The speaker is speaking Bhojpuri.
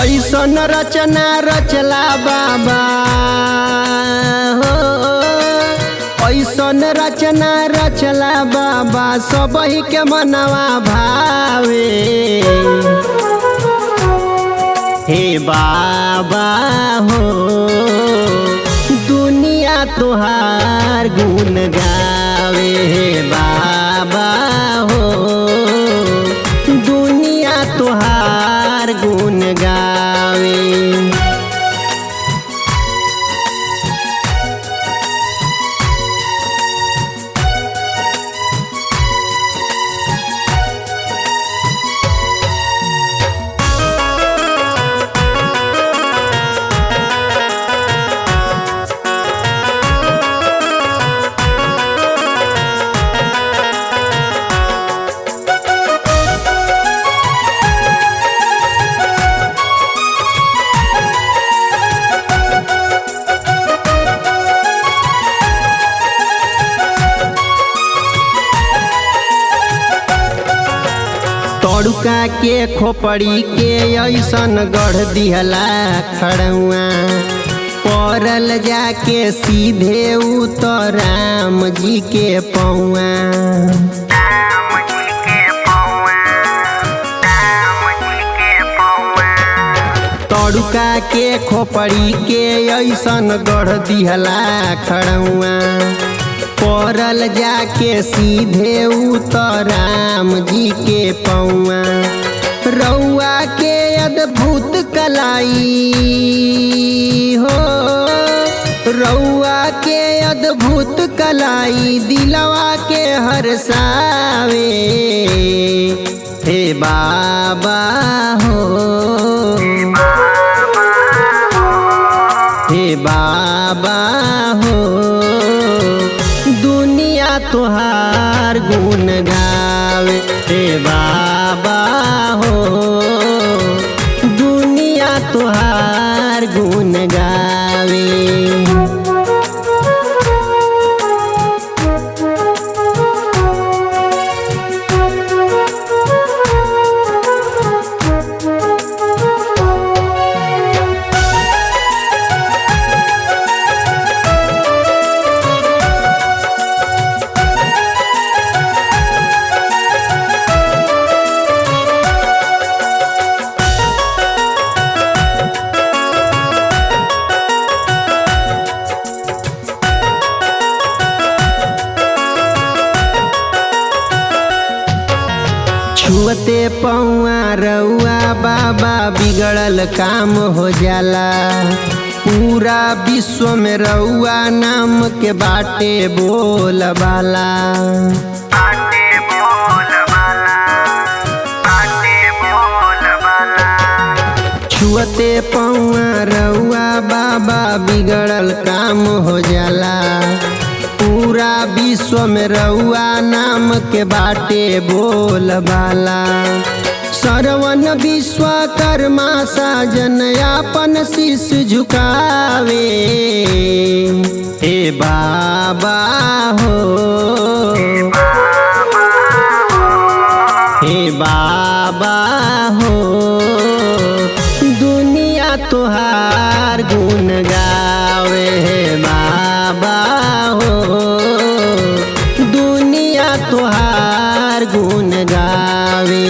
ऐसन रचना रचला बाबा हो, ऐसन रचना रचला बाबा सबही के मनवा भावे। हे बाबा हो दुनिया तुहार गुण गावे। हे बाबा हो दुनिया तुहार गुण गावे। तड़ुका के खोपड़ी के ऐसन गढ़ दिहला खड़ुआ, पड़ल जाके सीधे उतर राम जी के पौआ। तड़ुका के खोपड़ी के ऐसन गढ़ दिहला खड़ुआ, पड़ल जाके सीधे उतर राम जी के पौआ। रउआ के अद्भुत कलाई हो, रउआ के अद्भुत कलाई दिलवा के हरसावे। हे बाबा हो, हे बाबा हो दुनिया तुहार गुण गावे। हे बाबा हो दुनिया तुहार गुण गावे। छुअते पौआ रउआ बाबा बिगड़ल काम हो जाला। पूरा विश्व में रउआ नाम के बाटे बोल बाला। छुअते पौआ रउआ बाबा बिगड़ल काम हो जाला। पूरा विश्व में रउआ नाम के बाटे बोल बाला। सरवन विश्वकर्मा साजन आपन शीश झुकावे। हे बाबा हो, हे बाबा हो दुनिया तुहार गुण गावे। हे बाबा हो दुनिया तुहार गुण गावे।